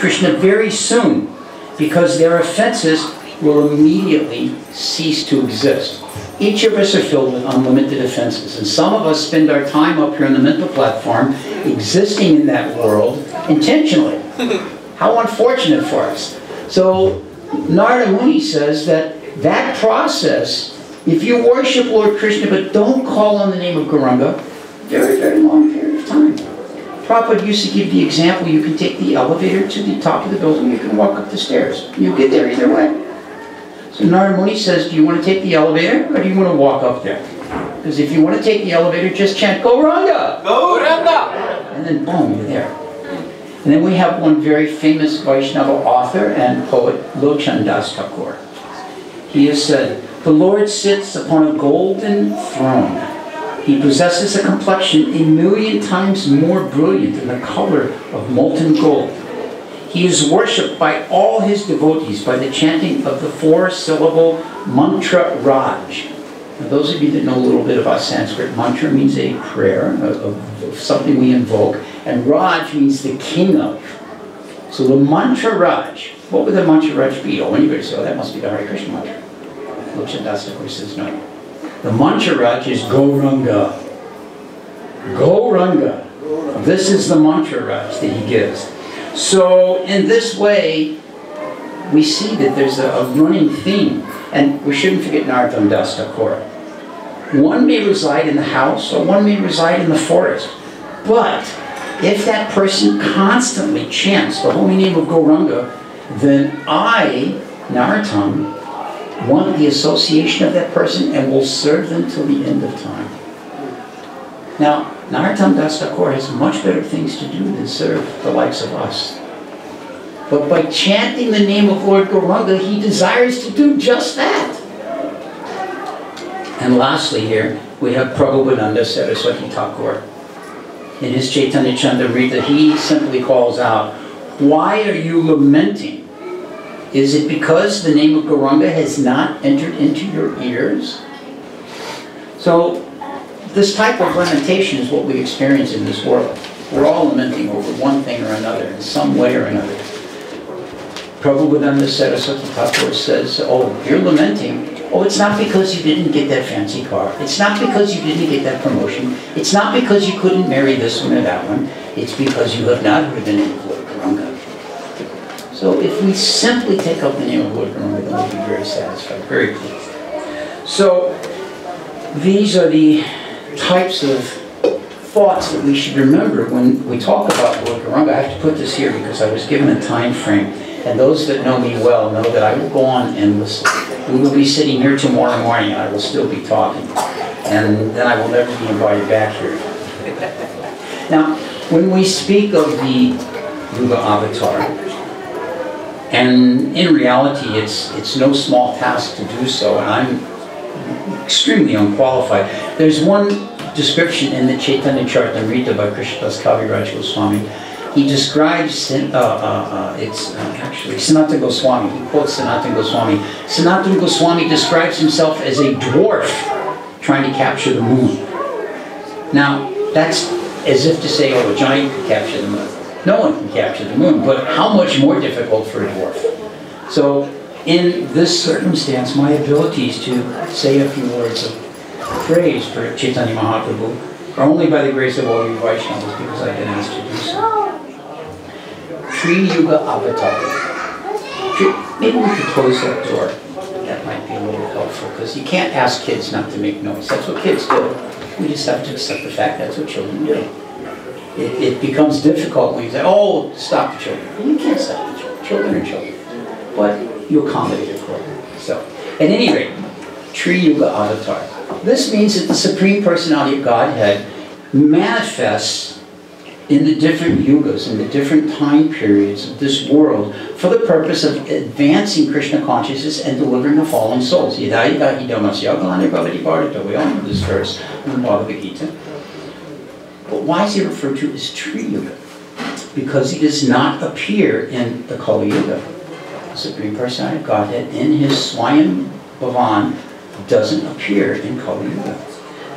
Krishna very soon, because their offenses will immediately cease to exist. Each of us are filled with unlimited offenses, and some of us spend our time up here on the mental platform existing in that world intentionally. How unfortunate for us. So Narada Muni says that process, if you worship Lord Krishna but don't call on the name of Gauranga, very, very long period of time. Prabhupada used to give the example, you can take the elevator to the top of the building, you can walk up the stairs. You'll get there either way. So Narada Muni says, do you want to take the elevator or do you want to walk up there? Because if you want to take the elevator, just chant Gauranga! Gauranga! And then boom, you're there. And then we have one very famous Vaishnava author and poet, Lochan Das Thakur. He has said, the Lord sits upon a golden throne. He possesses a complexion 1,000,000 times more brilliant than the color of molten gold. He is worshipped by all his devotees by the chanting of the 4-syllable mantra Raj. Now, those of you that know a little bit about Sanskrit, mantra means a prayer, of something we invoke, and Raj means the king of. So the mantra Raj, what would the mantra Raj be? Oh, anybody say, oh, that must be the Hare Krishna mantra. Lochan Das Thakur says, no. The mantra Raj is Gauranga. Gauranga. This is the mantra Raj that he gives. So in this way, we see that there's a running theme. And we shouldn't forget Narottam Das Thakur. One may reside in the house or one may reside in the forest. But if that person constantly chants the holy name of Gauranga, then I, Narottam, want the association of that person and will serve them till the end of time. Now, Narottam Das Thakur has much better things to do than serve the likes of us. But by chanting the name of Lord Gauranga, he desires to do just that. And lastly here, we have Prabhupada Saraswati Thakur. In his Chaitanya Chandamrita, he simply calls out, why are you lamenting? Is it because the name of Gauranga has not entered into your ears? So, this type of lamentation is what we experience in this world. We're all lamenting over one thing or another, in some way or another. Prabhupada Saraswati Thakur says, oh, you're lamenting. Oh, it's not because you didn't get that fancy car. It's not because you didn't get that promotion. It's not because you couldn't marry this one or that one. It's because you have not heard the name of Lord Gauranga. So if we simply take up the name of Lord Gauranga, then we'll be very satisfied, very pleased. So these are the types of thoughts that we should remember when we talk about Lord Gauranga. I have to put this here because I was given a time frame. And those that know me well know that I will go on endlessly. We will be sitting here tomorrow morning and I will still be talking. And then I will never be invited back here. Now, when we speak of the Yuga Avatar, and in reality it's no small task to do so, and I'm extremely unqualified. There's one description in the Chaitanya Charitamrita by Krishnadas Kaviraj Goswami. He describes, it's actually Sanatana Goswami, he quotes Sanatana Goswami. Sanatana Goswami describes himself as a dwarf trying to capture the moon. Now, that's as if to say, oh, a giant can capture the moon. No one can capture the moon, but how much more difficult for a dwarf? So, in this circumstance, my abilities to say a few words of praise for Chaitanya Mahaprabhu are only by the grace of all you Vaishnavas because I've been asked to do so. Tri Yuga Avatar. Maybe we could close that door. That might be a little helpful because you can't ask kids not to make noise. That's what kids do. We just have to accept the fact that's what children do. It becomes difficult when you say, oh, stop the children. Well, you can't stop the children. Children are children. But you accommodate it for them. So, at any rate, Tri Yuga Avatar. This means that the Supreme Personality of Godhead manifests in the different yugas, in the different time periods of this world for the purpose of advancing Krishna consciousness and delivering the fallen souls. We all know this verse in the Bhagavad Gita. But why is he referred to as Tri Yuga? Because he does not appear in the Kali Yuga. The Supreme Personality of Godhead in his Swayam Bhavan doesn't appear in Kali Yuga.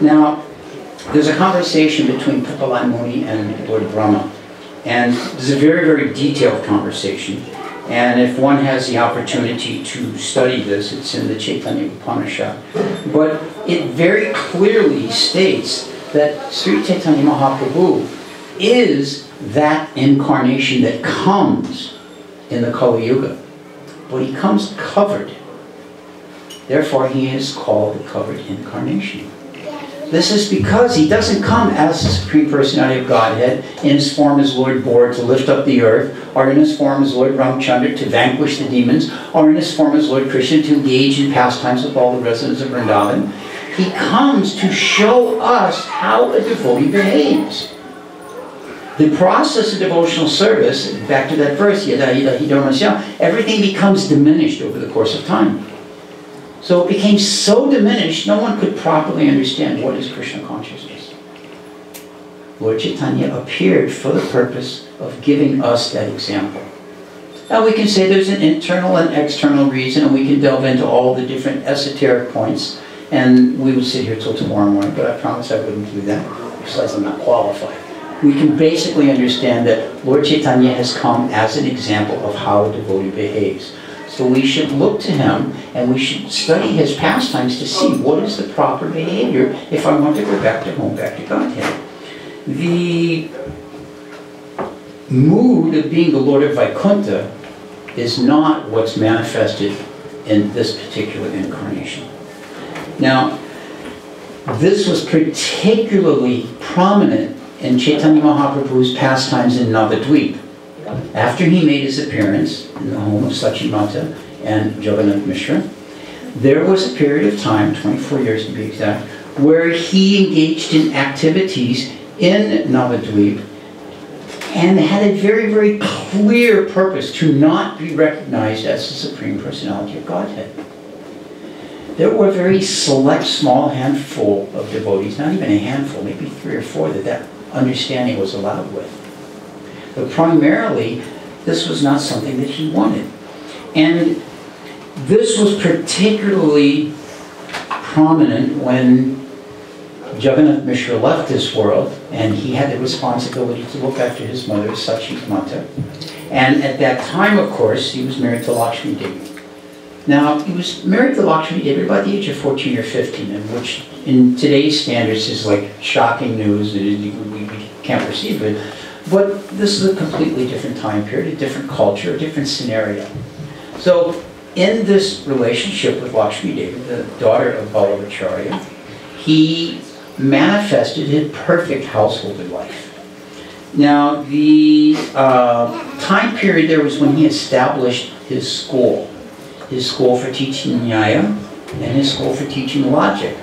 Now, there's a conversation between Pippala Muni and Lord Brahma. And this is a very, very detailed conversation. And if one has the opportunity to study this, it's in the Chaitanya Upanishad. But it very clearly states that Sri Chaitanya Mahaprabhu is that incarnation that comes in the Kali Yuga. But he comes covered. Therefore, he is called the covered incarnation. This is because he doesn't come as the Supreme Personality of Godhead in his form as Lord Bor to lift up the earth, or in his form as Lord Ramchandra to vanquish the demons, or in his form as Lord Krishna to engage in pastimes with all the residents of Vrindavan. He comes to show us how a devotee behaves. The process of devotional service, back to that verse, yada yada hidamasya, everything becomes diminished over the course of time. So it became so diminished, no one could properly understand what is Krishna consciousness. Lord Chaitanya appeared for the purpose of giving us that example. Now we can say there's an internal and external reason, and we can delve into all the different esoteric points, and we would sit here till tomorrow morning, but I promise I wouldn't do that, besides I'm not qualified. We can basically understand that Lord Chaitanya has come as an example of how a devotee behaves. So we should look to him, and we should study his pastimes to see what is the proper behavior if I want to go back to home, back to Godhead. The mood of being the Lord of Vaikuntha is not what's manifested in this particular incarnation. Now, this was particularly prominent in Chaitanya Mahaprabhu's pastimes in Navadvip. After he made his appearance in the home of Sachimata and Jagannath Mishra, there was a period of time, 24 years to be exact, where he engaged in activities in Navadvip and had a very, very clear purpose to not be recognized as the Supreme Personality of Godhead. There were a very select, small handful of devotees, not even a handful, maybe 3 or 4 that understanding was allowed with. But primarily, this was not something that he wanted. And this was particularly prominent when Jagannath Mishra left this world, and he had the responsibility to look after his mother, Sachimata. And at that time, of course, he was married to Lakshmi Devi. Now, he was married to Lakshmi Devi about the age of 14 or 15, which in today's standards is like shocking news. We can't perceive it. But this is a completely different time period, a different culture, a different scenario. So, in this relationship with Lakshmi Devi, the daughter of Ballavacharya, he manifested his perfect household life. Now, the time period there was when he established his school for teaching Nyaya and his school for teaching logic.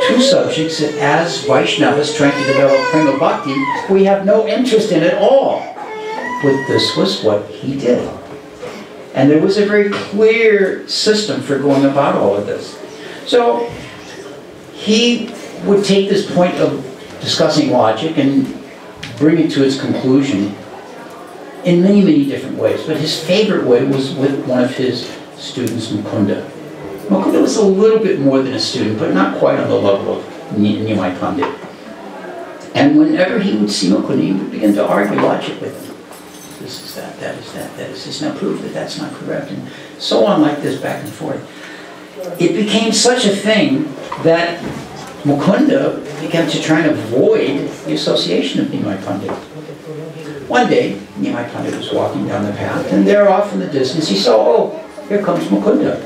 2 subjects that as Vaishnavas trying to develop Prema Bhakti, we have no interest in at all. But this was what he did. And there was a very clear system for going about all of this. So he would take this point of discussing logic and bring it to its conclusion in many, many different ways. But his favorite way was with one of his students, Mukunda. Mukunda was a little bit more than a student, but not quite on the level of Nimai Pandit. And whenever he would see Mukunda, he would begin to argue logic with him. This is that, that is that, that is this. Now prove that that's not correct. And so on like this, back and forth. It became such a thing that Mukunda began to try and avoid the association of Nimai Pandit. One day, Nimai Pandit was walking down the path, and there off in the distance he saw, oh, here comes Mukunda.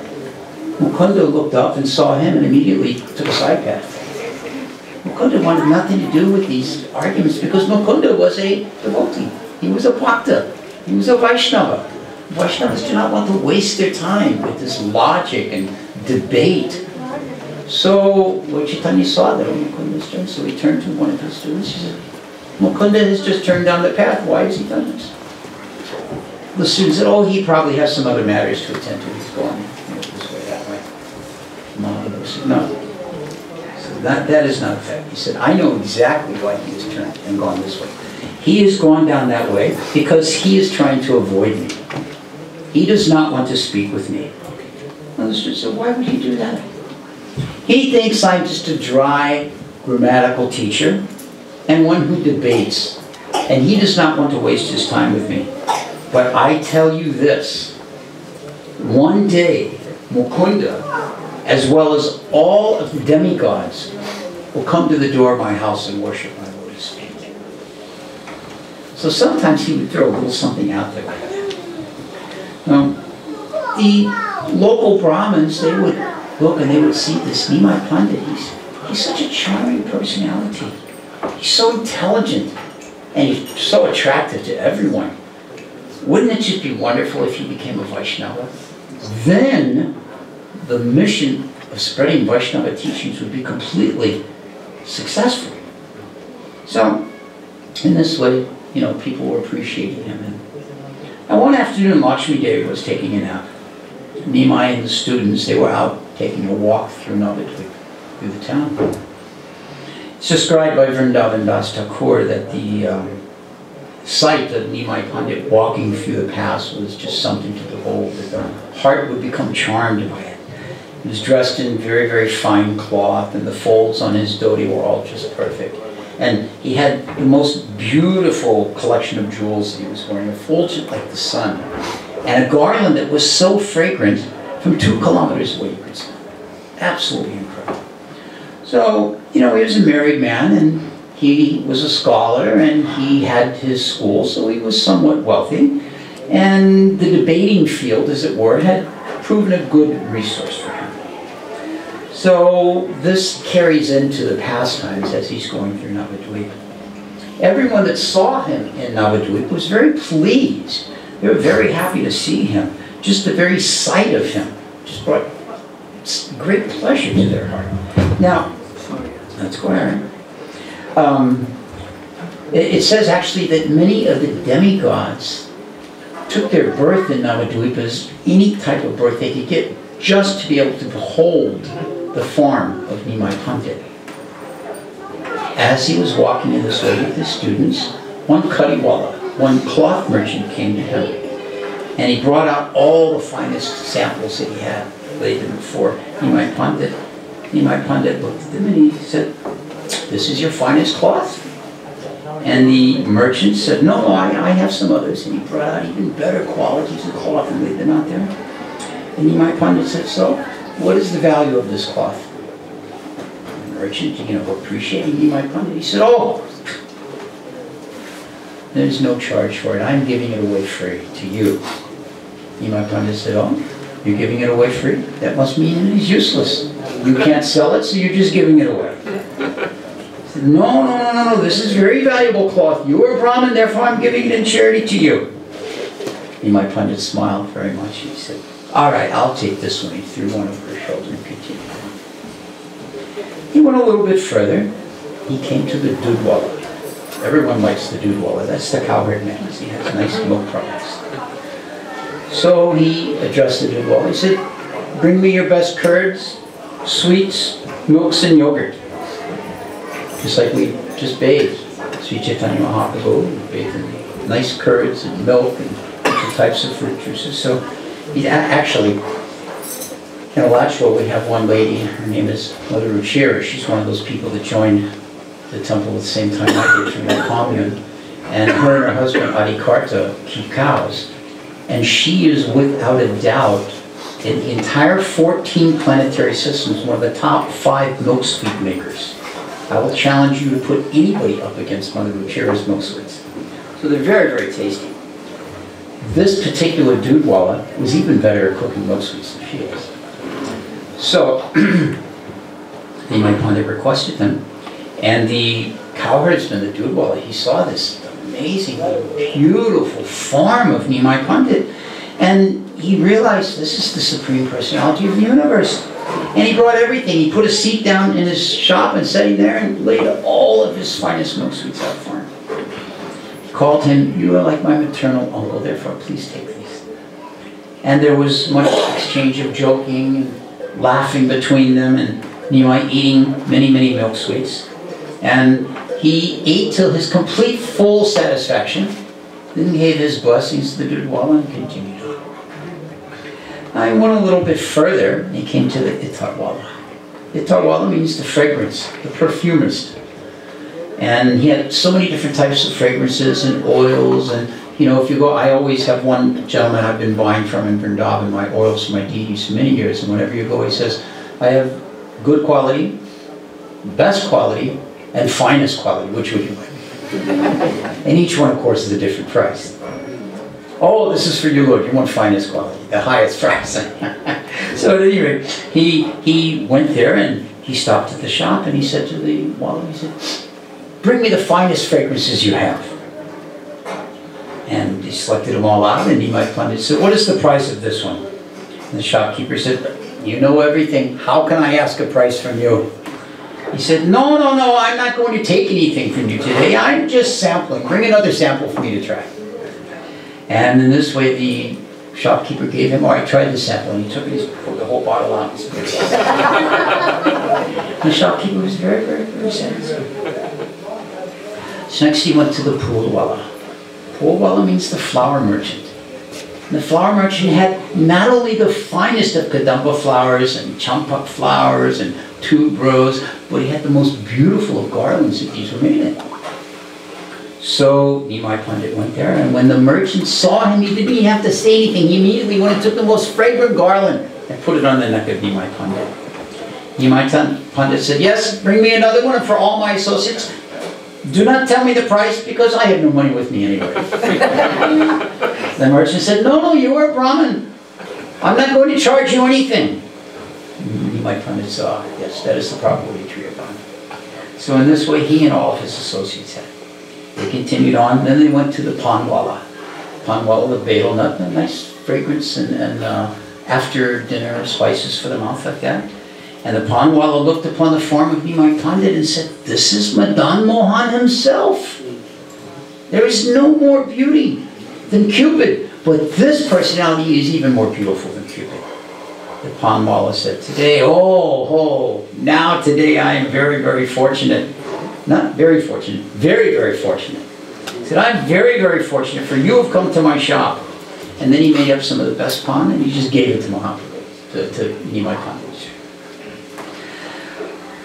Mukunda looked up and saw him and immediately took a side path. Mukunda wanted nothing to do with these arguments because Mukunda was a devotee. He was a bhakta. He was a Vaishnava. Vaishnavas do not want to waste their time with this logic and debate. So Lord Chaitanya saw that on Mukunda's turn, so he turned to one of his students. He said, Mukunda has just turned down the path. Why has he done this? The student said, oh, he probably has some other matters to attend to. He's going this way, that way. Mukunda said, no. So that is not a fact. He said, I know exactly why he has turned and gone this way. He has gone down that way because he is trying to avoid me. He does not want to speak with me. And the student said, why would he do that? He thinks I'm just a dry grammatical teacher and one who debates And he does not want to waste his time with me. But I tell you this, one day, Mukunda, as well as all of the demigods, will come to the door of my house and worship my lotus feet. So sometimes he would throw a little something out there like that. The local Brahmins, they would look and they would see this Nimai Pandit. He's such a charming personality. He's so intelligent and he's so attractive to everyone. Wouldn't it just be wonderful if he became a Vaishnava? Then the mission of spreading Vaishnava teachings would be completely successful. So, in this way, you know, people were appreciating him. And one afternoon, Lakshmi Devi was taking a nap. Nimai and the students, they were out taking a walk through Navadvip, through the town. It's described by Vrindavan Das Thakur that the sight of Nimai Pandit walking through the paths was just something to behold, that the heart would become charmed by it. He was dressed in very, very fine cloth, and the folds on his dhoti were all just perfect. And he had the most beautiful collection of jewels that he was wearing, effulgent like the sun, and a garland that was so fragrant from 2 kilometers away you could smell. Absolutely incredible. So, you know, he was a married man, and he was a scholar, and he had his school, so he was somewhat wealthy. And the debating field, as it were, had proven a good resource for him. So this carries into the pastimes as he's going through Navadvip. Everyone that saw him in Navadvip was very pleased. They were very happy to see him. Just the very sight of him just brought great pleasure to their heart. Now, let's go ahead. It says actually that many of the demigods took their birth in Navadvip as any type of birth they could get, just to be able to behold the form of Nimai Pandit. As he was walking in this way with his students, one Kadiwala, one cloth merchant, came to him, and he brought out all the finest samples that he had, laid them before Nimai Pandit. Nimai Pandit looked at them and he said, "This is your finest cloth?" And the merchant said, "No, I have some others." And he brought out even better qualities of cloth and laid them out there. And Nimai Pandit said, "So, what is the value of this cloth?" The merchant, you know, appreciating Nimai Pandit, he said, "Oh, there's no charge for it. I'm giving it away free to you." Nimai Pandit said, "Oh, you're giving it away free? That must mean it is useless. You can't sell it, so you're just giving it away." He said, No, this is very valuable cloth. You are a Brahmin, therefore I'm giving it in charity to you." Nimai Pandit smiled very much. He said, "All right, I'll take this one." He threw one over his shoulder and continued. He went a little bit further. He came to the Dudwala. Everyone likes the Dudwala. That's the cowherd man. He has nice milk products. So he addressed the Dudwala. He said, "Bring me your best curds, sweets, milks, and yogurt." Just like we just bathed. Sri Chaitanya Mahaprabhu bathed in nice curds and milk and different types of fruit juices. So he actually, in Alachua, we have one lady, her name is Mother Ruchira. She's one of those people that joined the temple at the same time I did from that commune. And her and her husband, Adikarta, keep cows. And she is, without a doubt, in the entire 14 planetary systems, one of the top 5 milk sweet makers. I will challenge you to put anybody up against Mother Ruchira's milk sweets. So they're very, very tasty. This particular Dudwala was even better at cooking milk sweets than she is. So, Nimai Pandit requested them, and the cowherdsman, the Dudwala, he saw this amazing, beautiful form of Nimai Pandit, and he realized this is the Supreme Personality of the universe. And he brought everything. He put a seat down in his shop and sat there and laid all of his finest milk sweets out for him. He called him, "You are like my maternal uncle, therefore please take these." And there was much exchange of joking and laughing between them, and Nimai eating many, many milk sweets. And he ate till his complete full satisfaction, then gave his blessings to the Dudwala and continued on. I went a little bit further, and he came to the Itarwala. Itarwala means the fragrance, the perfumist. And he had so many different types of fragrances and oils. And, you know, if you go, I always have one gentleman I've been buying from in Vrindavan, my oils for my deities for many years. And whenever you go, he says, I have good quality, best quality, and finest quality. Which would you like? And each one, of course, is a different price. Oh, this is for you, Lord. You want finest quality, the highest price. So at any rate, he went there and he stopped at the shop and he said to the wallet, he said, bring me the finest fragrances you have. And he selected them all out, and Nimai Pandit said, what is the price of this one? And the shopkeeper said, you know everything. How can I ask a price from you? He said, no, no, no, I'm not going to take anything from you today. I'm just sampling. Bring another sample for me to try. And in this way, the shopkeeper gave him, I tried the sample, and he took it, he pulled the whole bottle out. The shopkeeper was very, very, very satisfied. So next he went to the Poolwala. Poolwala means the flower merchant. And the flower merchant had not only the finest of Kadamba flowers and champak flowers and tuberose, but he had the most beautiful of garlands that these were made in. So Nimai Pandit went there, and when the merchant saw him, he didn't even have to say anything. He immediately went and took the most fragrant garland and put it on the neck of Nimai Pandit. Nimai Pandit said, yes, bring me another one, and for all my associates, do not tell me the price, because I have no money with me anyway. The merchant said, no, no, you are a Brahmin. I'm not going to charge you anything. Nimai Pandit saw, yes, that is the proper way to treat a Brahmin. So in this way, he and all of his associates had. They continued on, then they went to the Panwala. Panwala, the betel nut, a nice fragrance and after dinner spices for the mouth like that. And the Panwala looked upon the form of Nimai Pandit and said, this is Madan Mohan himself. There is no more beauty than Cupid, but this personality is even more beautiful than Cupid. The Panwala said, today, now today I am very, very fortunate. Not very fortunate, very, very fortunate. He said, I'm very, very fortunate, for you have come to my shop. And then he made up some of the best pan and he just gave it to Mahaprabhu, to Nimai Pandit.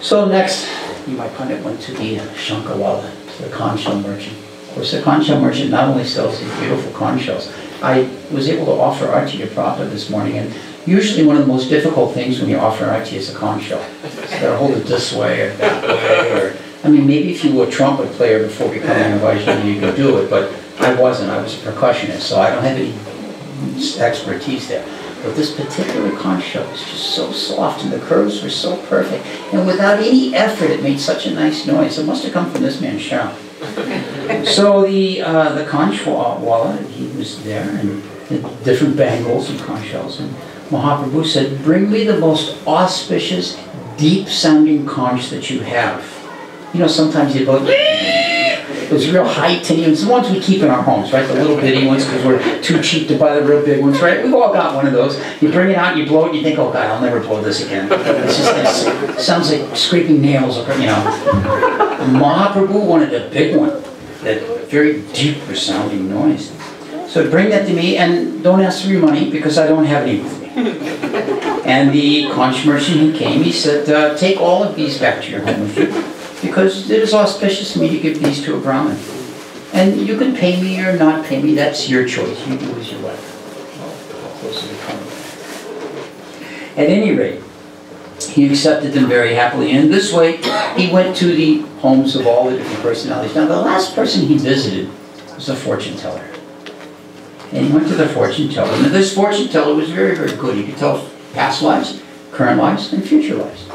So next, Nimai Pandit went to the Shankarwala, to the conch shell merchant. Of course, the conch shell merchant not only sells these beautiful conch shells. I was able to offer arti to Prabhupada this morning, and usually one of the most difficult things when you offer arti is a conch shell. So you gotta hold it this way or that way, or I mean, maybe if you were a trumpet player before becoming a Vaishnava, you could do it, but I wasn't. I was a percussionist, so I don't have any expertise there. But this particular conch shell was just so soft, and the curves were so perfect. And without any effort, it made such a nice noise. It must have come from this man's shop. So the conch wala, he was there, and the different bangles and conch shells. And Mahaprabhu said, bring me the most auspicious, deep-sounding conch that you have. You know, sometimes you go, those real high tinny ones, the ones we keep in our homes, right? The little bitty ones, because we're too cheap to buy the real big ones, right? We've all got one of those. You bring it out, you blow it, you think, oh God, I'll never blow this again. It's just this, sounds like scraping nails, you know. Mahaprabhu wanted a big one, that very deep resounding noise. So bring that to me, and don't ask for your money, because I don't have any with me. And the conch merchant who came, he said, take all of these back to your home with you, because it is auspicious for me to give these to a Brahmin. And you can pay me or not pay me, that's your choice. You do as you like. At any rate, he accepted them very happily. And this way, he went to the homes of all the different personalities. Now, the last person he visited was a fortune teller. And he went to the fortune teller. And this fortune teller was very, very good. He could tell past lives, current lives, and future lives.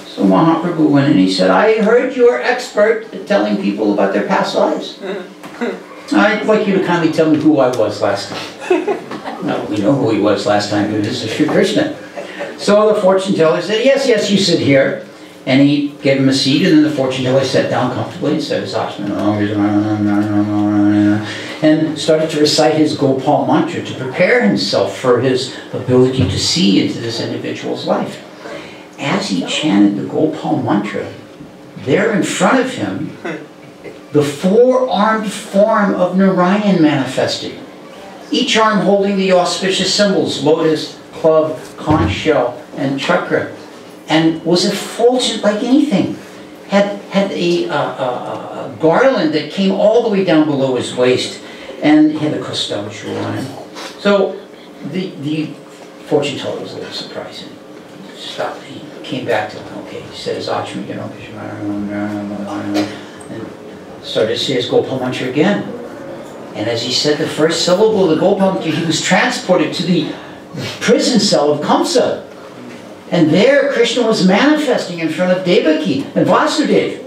So Mahaprabhu went and he said, I heard you're expert at telling people about their past lives. I'd like you to kindly tell me who I was last time. Now, we know who he was last time, because this is Sri Krishna. So the fortune teller said, yes, yes, you sit here. And he gave him a seat, and then the fortune teller sat down comfortably and said his and started to recite his Gopal mantra to prepare himself for his ability to see into this individual's life. As he chanted the Gopal mantra, there in front of him, the four-armed form of Narayan manifested. Each arm holding the auspicious symbols, lotus, club, conch shell, and chakra, and was effulgent like anything. had a garland that came all the way down below his waist, and he had a costal jewel on him. So the fortune teller was a little surprised. He stopped. He came back to him. Okay, he said his Achman, you know, and started to say his Gopal mantra again. And as he said the first syllable of the Gopal mantra, he was transported to the prison cell of Kamsa. And there Krishna was manifesting in front of Devaki and Vasudeva.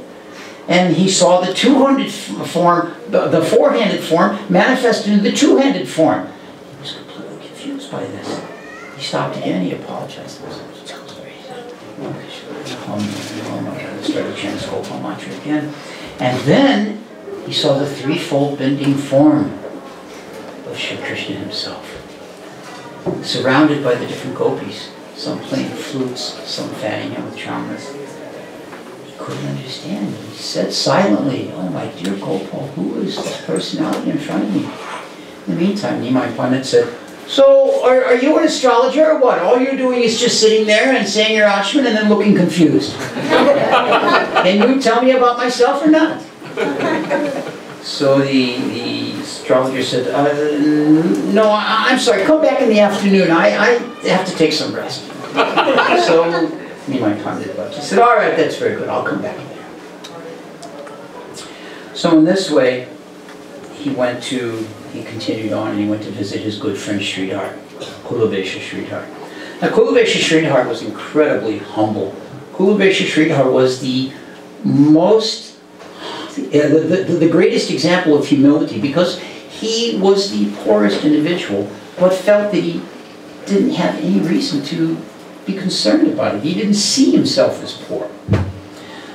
And he saw the two-handed form, the four-handed form manifested in the two-handed form. He was completely confused by this. He stopped again, he apologized. Started chanting Gopal mantra again. And then he saw the threefold bending form of Shri Krishna himself, surrounded by the different gopis, some playing flutes, some fanning him with charmras. He couldn't understand. He said silently, "Oh, my dear Gopal, who is this personality in front of me?" In the meantime, Nimai Pandit said, "So, are you an astrologer or what? All you're doing is just sitting there and saying your Achman and then looking confused. Can you tell me about myself or not?" So the astrologer said, "No, I'm sorry, come back in the afternoon. I have to take some rest." So Nimai Pandit left. He said, "All right, that's very good. I'll come back later." So in this way, he continued on and he went to visit his good friend Sridhar, Kulavesha Sridhar. Now Kulavesha Sridhar was incredibly humble. Kulavesha Sridhar was the greatest example of humility, because he was the poorest individual but felt that he didn't have any reason to be concerned about it. He didn't see himself as poor.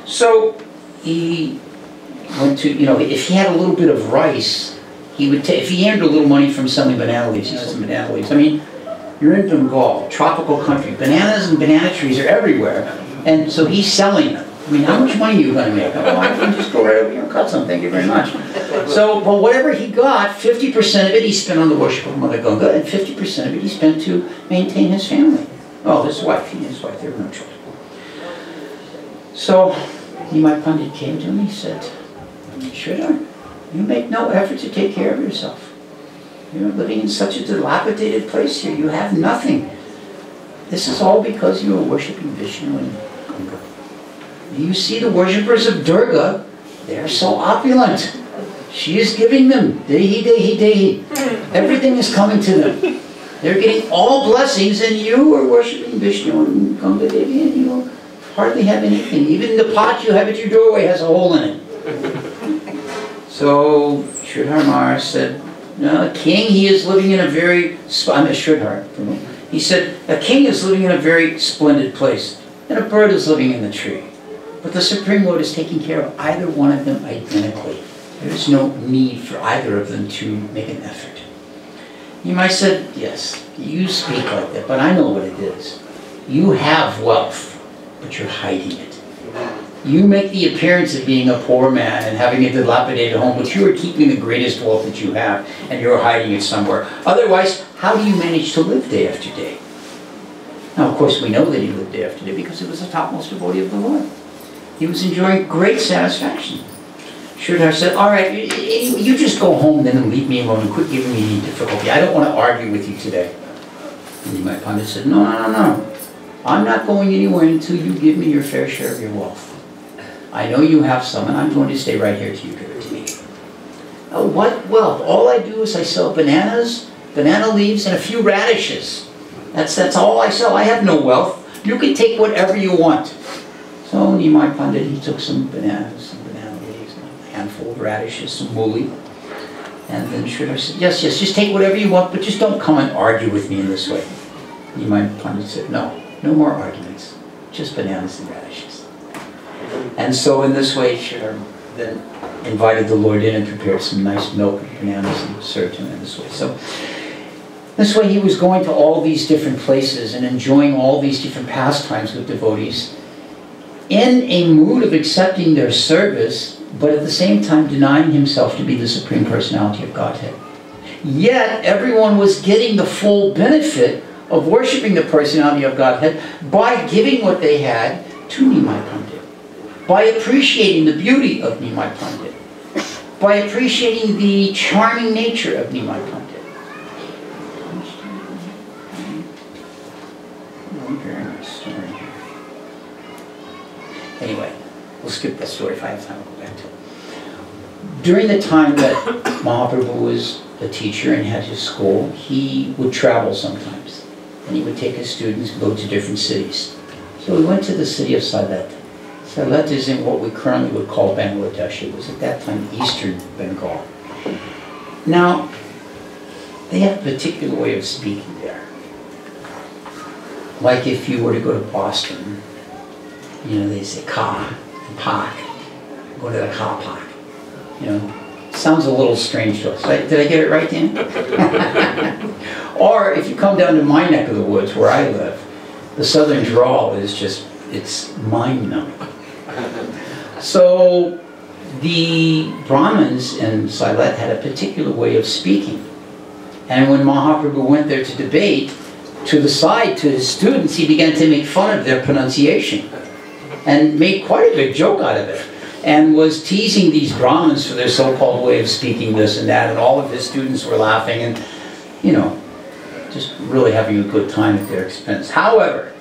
So he went to, if he had a little bit of rice, he would take, if he earned a little money from selling banana leaves, he had some banana leaves. I mean, you're in Bengal, tropical country. Bananas and banana trees are everywhere. And so he's selling them. I mean, how much money are you going to make? Oh, I can just go right over here and cut some. Thank you very much. So, but whatever he got, 50% of it he spent on the worship of Mother Ganga, and 50% of it he spent to maintain his family. Oh, his wife. He and his wife, they were no children. So, Nimai Pandit came to him and he said, "Sridhar, you make no effort to take care of yourself. You're living in such a dilapidated place here. You have nothing. This is all because you are worshipping Vishnu and Ganga. You see the worshippers of Durga, they're so opulent. She is giving them, dehi, dehi, dehi. Everything is coming to them. They're getting all blessings, and you are worshipping Vishnu and Ganga Devi, and you hardly have anything. Even the pot you have at your doorway has a hole in it." So Sridhar Maharaj said, "No, a king, he is living in a very, Sridhar, he said, a king is living in a very splendid place, and a bird is living in the tree. But the Supreme Lord is taking care of either one of them identically. There is no need for either of them to make an effort." You might say, "Yes, you speak like that, but I know what it is. You have wealth, but you're hiding it. You make the appearance of being a poor man and having a dilapidated home, but you are keeping the greatest wealth that you have, and you're hiding it somewhere. Otherwise, how do you manage to live day after day?" Now, of course, we know that he lived day after day because he was the topmost devotee of the Lord. He was enjoying great satisfaction. Sridhar said, "All right, you just go home then and leave me alone and quit giving me any difficulty. I don't want to argue with you today." And Nimai Pandit said, No. I'm not going anywhere until you give me your fair share of your wealth. I know you have some, and I'm going to stay right here till you give it to me." "Oh, what wealth? All I do is I sell bananas, banana leaves, and a few radishes. That's all I sell. I have no wealth. You can take whatever you want." So Nimai Pandit, he took some bananas, some banana leaves, a handful of radishes, some mooli. And then Sridhar said, yes, just take whatever you want, but just don't come and argue with me in this way." Nimai Pandit said, no more arguments, just bananas and radishes. And so in this way, Sridhar then invited the Lord in and prepared some nice milk and bananas and served him in this way. So this way he was going to all these different places and enjoying all these different pastimes with devotees in a mood of accepting their service, but at the same time denying himself to be the Supreme Personality of Godhead. Yet everyone was getting the full benefit of worshiping the Personality of Godhead by giving what they had to Nimai Pandit. by appreciating the beauty of Nimai Pandit, by appreciating the charming nature of Nimai Pandit. Very nice story here. Anyway, we'll skip that story if I have time. I'll go back to it. During the time that Mahaprabhu was a teacher and had his school, he would travel sometimes. And he would take his students and go to different cities. So we went to the city of Sylhet. Sylhet is in what we currently would call Bangladesh. It was at that time eastern Bengal. Now, they have a particular way of speaking there. Like if you were to go to Boston, you know, they say ka and pak. Go to the ka pak. You know, sounds a little strange to us. Did I get it right, Dan? Or if you come down to my neck of the woods where I live, the southern drawl is just, it's mind-numbing. So the Brahmins in Sylhet had a particular way of speaking. And when Mahaprabhu went there to debate, to the side, to his students, he began to make fun of their pronunciation and made quite a big joke out of it, and was teasing these Brahmins for their so-called way of speaking this and that, and all of his students were laughing and, you know, just really having a good time at their expense. However,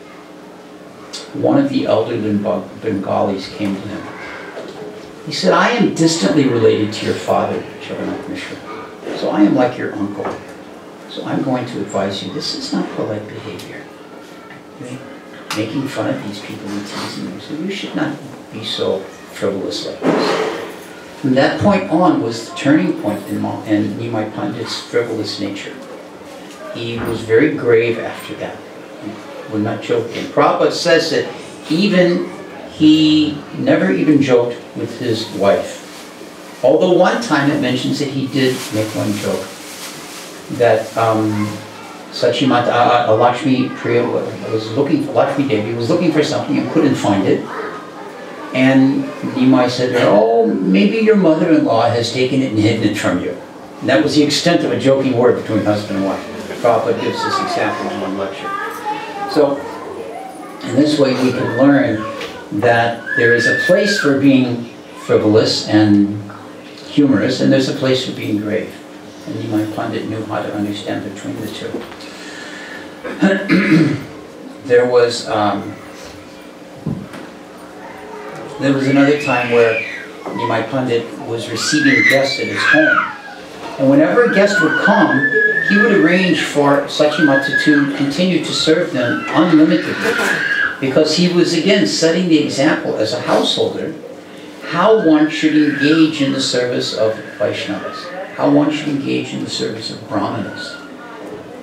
one of the elderly Bengalis came to him. He said, I am distantly related to your father, Chaturatma Mishra, so I am like your uncle. So I'm going to advise you, this is not polite behavior. Okay? Making fun of these people and teasing them. So you should not be so frivolous like this. From that point on was the turning point in Nimai Pandit's frivolous nature. He was very grave after that. We're not joking. Prabhupada says that he never even joked with his wife. Although one time it mentions that he did make one joke. That Sachimata Lakshmi Priya was looking for, Lakshmi Devi was looking for something and couldn't find it. And Nimai said, oh, maybe your mother-in-law has taken it and hidden it from you. And that was the extent of a joking word between husband and wife. Prabhupada gives this example in one lecture. So, in this way we can learn that there is a place for being frivolous and humorous, and there's a place for being grave. And Nimai Pandit knew how to understand between the two. There was another time where Nimai Pandit was receiving guests at his home. And whenever a guest would come, he would arrange for Sachimata to continue to serve them unlimitedly. Because he was, again, setting the example as a householder, how one should engage in the service of Vaishnavas. How one should engage in the service of Brahmanas.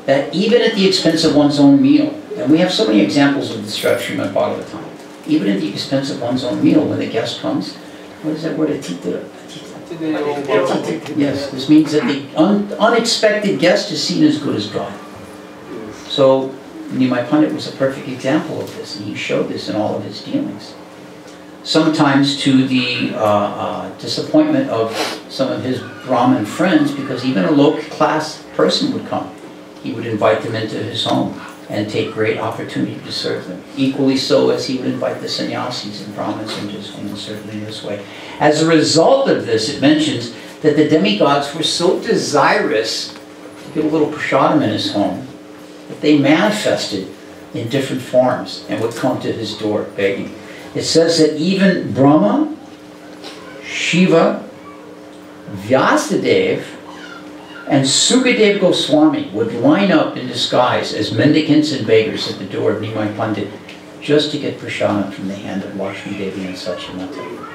That even at the expense of one's own meal, and we have so many examples of this throughout Srimad Bhagavatam, even at the expense of one's own meal, when the guest comes, what is that word? Yes, this means that the unexpected guest is seen as good as God. So Nimai Pandit was a perfect example of this, and he showed this in all of his dealings. Sometimes to the disappointment of some of his Brahmin friends, because even a low-class person would come. He would invite them into his home and take great opportunity to serve them. Equally so as he would invite the sannyasis and Brahmins into his home and serve them in this way. As a result of this, it mentions that the demigods were so desirous to get a little prasadam in his home that they manifested in different forms and would come to his door begging. It says that even Brahma, Shiva, Vyasadeva, and Sukadev Goswami would line up in disguise as mendicants and beggars at the door of Nimai Pandit just to get prasadam from the hand of Lakshmi Devi and Sachimata.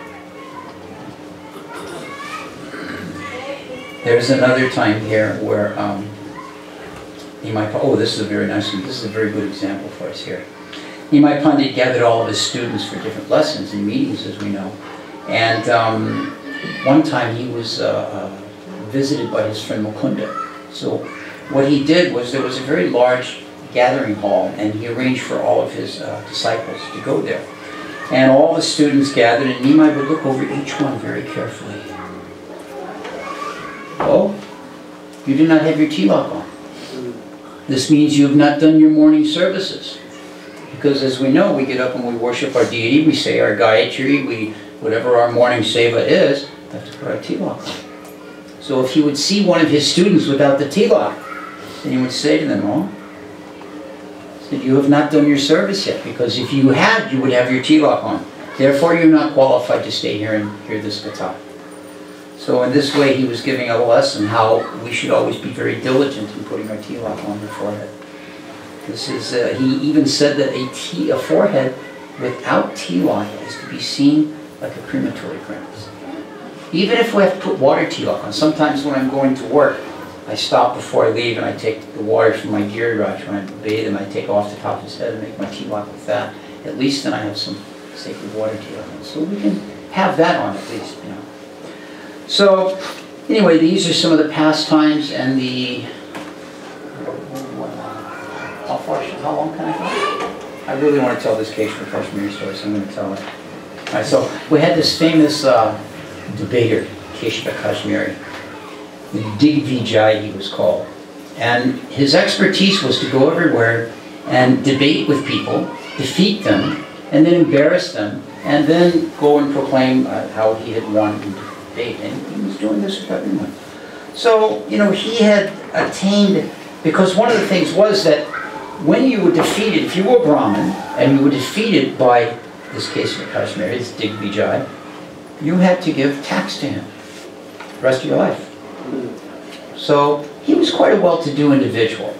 There's another time here where Nimai Pandit, oh, this is a very nice one. This is a very good example for us here. Nimai Pandit gathered all of his students for different lessons and meetings, as we know. And one time he was visited by his friend Mukunda. So what he did was, there was a very large gathering hall, and he arranged for all of his disciples to go there. And all the students gathered, and Nimai would look over each one very carefully. Oh, you do not have your tilak on. This means you have not done your morning services. You Because as we know, we get up and we worship our deity, we say our Gayatri, whatever our morning seva is, we have to put our tilak on. So if he would see one of his students without the tilak, then he would say to them, oh, you have not done your service yet, because if you had, you would have your tilak on. Therefore, you're not qualified to stay here and hear this katha. So in this way, he was giving a lesson how we should always be very diligent in putting our tilak on the forehead. This is, he even said that a forehead without tilak is to be seen like a crematory grounds. Even if we have to put water tilak on, sometimes when I'm going to work, I stop before I leave and I take the water from my giriraj when I bathe and I take off the top of his head and make my tilak with that. At least then I have some sacred water tilak on. So we can have that on at least, you know. So anyway, these are some of the pastimes and the... How long can I go? I really want to tell this Keshava Kashmiri story, so I'm going to tell it. All right, so we had this famous debater, Keshava Kashmiri. Digvijay, he was called. And his expertise was to go everywhere and debate with people, defeat them, and then embarrass them, and then go and proclaim how he had won in debate. And he was doing this with everyone. So, you know, he had attained, because one of the things was that when you were defeated, if you were Brahmin, and you were defeated by this case of Kashmir, this Digvijay, you had to give tax to him the rest of your life. So he was quite a well-to-do individual.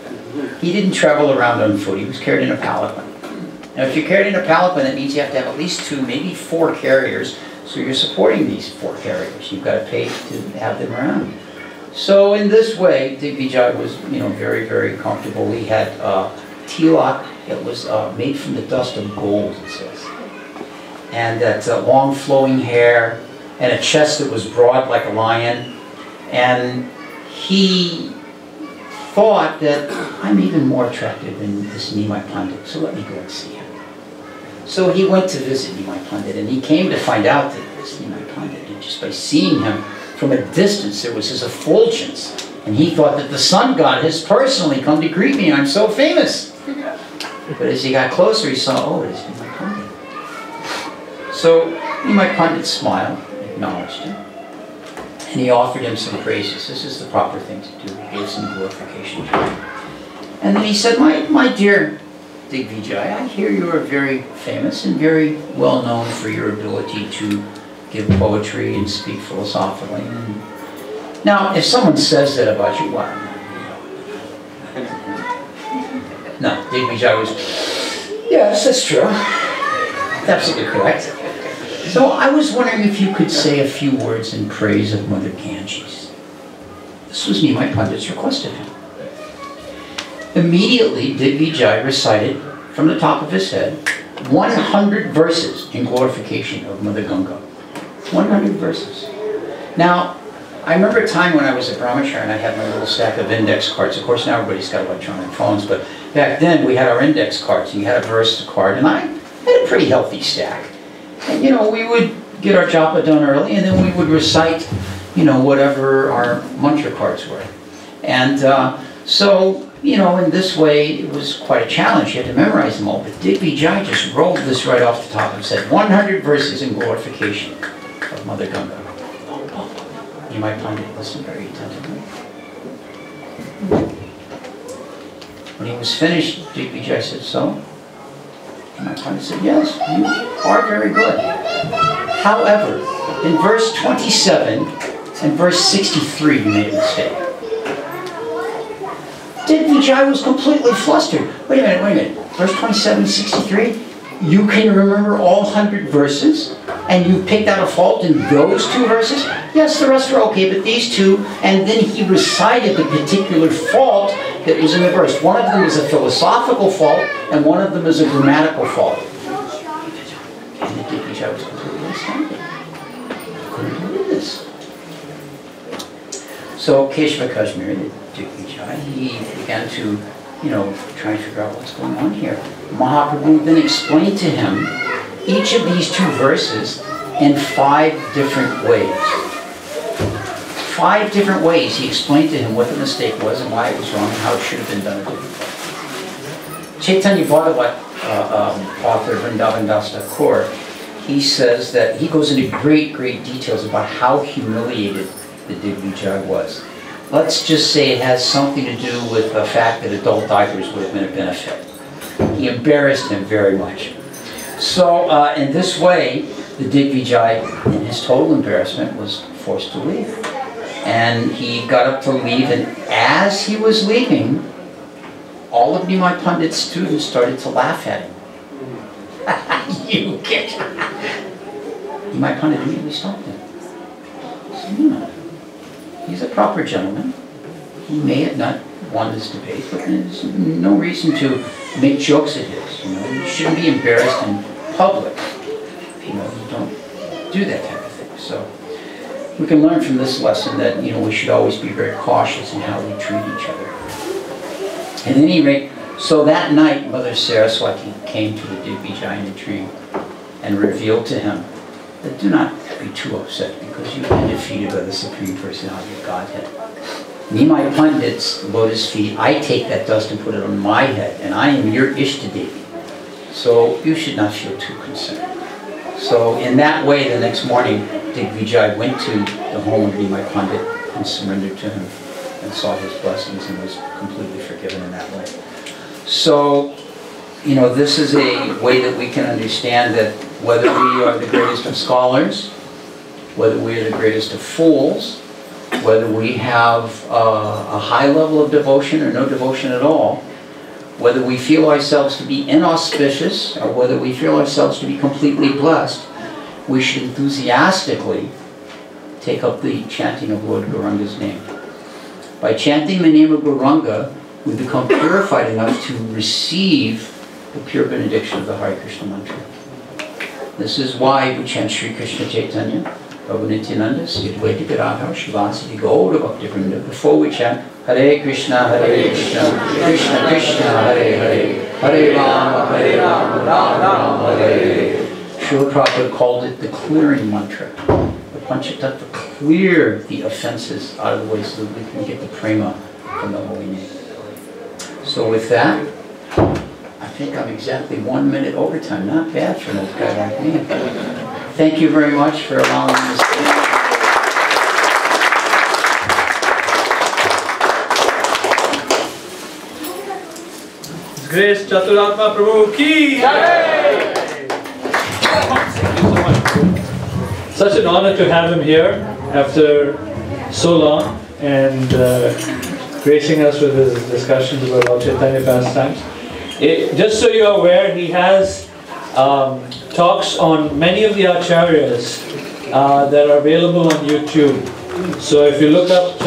He didn't travel around on foot. He was carried in a palanquin. Now, if you're carried in a palanquin, that means you have to have at least 2, maybe 4 carriers. So you're supporting these 4 carriers. You've got to pay to have them around. So in this way, Digvijay was, you know, very, very comfortable. He had tilak that was made from the dust of gold, it says, and that long flowing hair, and a chest that was broad like a lion. And he thought that I'm even more attractive than this Nimai Pandit, so let me go and see him. So he went to visit Nimai Pandit, and he came to find out that this Nimai Pandit, and just by seeing him from a distance, there was this effulgence, and he thought that the sun god has personally come to greet me, I'm so famous. But as he got closer, he saw, oh, it is Nimai Pandit. So Nimai Pandit smiled, acknowledged him, and he offered him some praises. This is the proper thing to do. He gave some glorification to him. And then he said, my dear Digvijay, I hear you are very famous and very well known for your ability to give poetry and speak philosophically. And now, if someone says that about you, what? No, Digvijay was, yes, that's true. Absolutely correct. So I was wondering if you could say a few words in praise of Mother Ganges. This was Nimai Pandit's request of him. Immediately, Digvijay recited from the top of his head 100 verses in glorification of Mother Ganga. 100 verses. Now, I remember a time when I was a brahmachari and I had my little stack of index cards. Of course, now everybody's got electronic phones, but back then we had our index cards. And you had a verse card, and I had a pretty healthy stack. And, you know, we would get our japa done early, and then we would recite, you know, whatever our mantra cards were. And so, you know, in this way, it was quite a challenge. You had to memorize them all. But Digvijay just rolled this right off the top and said, 100 verses in glorification of Mother Ganga. You might find it, listen very attentively. When he was finished, Digvijay said, so? And my friend said, yes, you are very good. However, in verse 27 and verse 63, you made a mistake. Digvijay was completely flustered. Wait a minute. Verse 27, 63, you can remember all 100 verses, and you picked out a fault in those 2 verses? Yes, the rest were okay, but these 2, and then he recited the particular fault that was in the verse. One of them is a philosophical fault, and one of them is a grammatical fault. And the Digvijay was completely astounded. I couldn't believe this. So Keshava Kashmiri, the Digvijay, he began to, you know, try and figure out what's going on here. Mahaprabhu then explained to him each of these 2 verses in 5 different ways. 5 different ways he explained to him what the mistake was and why it was wrong and how it should have been done a different way. Chaitanya Bhagavat author of Vrindavan Dasa, he says that he goes into great details about how humiliated the Digvijay was. Let's just say it has something to do with the fact that adult diapers would have been a benefit. He embarrassed him very much. So in this way, the Digvijay, in his total embarrassment, was forced to leave. And he got up to leave, and as he was leaving, all of Nimai Pandit's students started to laugh at him. You get Nimai Pandit immediately stopped him. He said, no, he's a proper gentleman. He may not want this debate, but there's no reason to make jokes at his. You shouldn't be embarrassed in public. You don't do that type of thing. So we can learn from this lesson that we should always be very cautious in how we treat each other. At any rate, so that night, Mother Saraswati came to the Digvijay in a dream and revealed to him that do not be too upset because you've been defeated by the Supreme Personality of Godhead. Nimai Pandit's lotus feet, I take that dust and put it on my head, and I am your Ishtadevi. So you should not feel too concerned. So in that way, the next morning, Digvijay went to the home of Nimai Pandit and surrendered to him and saw his blessings and was completely forgiven in that way. So, this is a way that we can understand that whether we are the greatest of scholars, whether we are the greatest of fools, whether we have a high level of devotion or no devotion at all, whether we feel ourselves to be inauspicious or whether we feel ourselves to be completely blessed, we should enthusiastically take up the chanting of Lord Gauranga's name. By chanting the name of Gauranga, we become purified enough to receive the pure benediction of the Hare Krishna mantra. This is why we chant Sri Krishna Chaitanya, Prabhu Nityananda, Sri Advaita Radha, Shivasati Gaura Bhakti Vrinda. Before we chant Hare Krishna, Krishna Krishna, Hare Hare, Hare Rama, Rama Rama, Hare Hare. Srila Prabhupada called it the clearing mantra. The Panchatattva clear the offenses out of the way so that we can get the prema from the holy name. So with that, I think I'm exactly 1 minute overtime. Not bad for an old guy like me. Thank you very much for allowing me to speak. Grace Chaturatma Prabhu ki Jai! Such an honor to have him here after so long and gracing us with his discussions about Lord Chaitanya pastimes. Just so you're aware, he has talks on many of the acharyas that are available on YouTube. So if you look up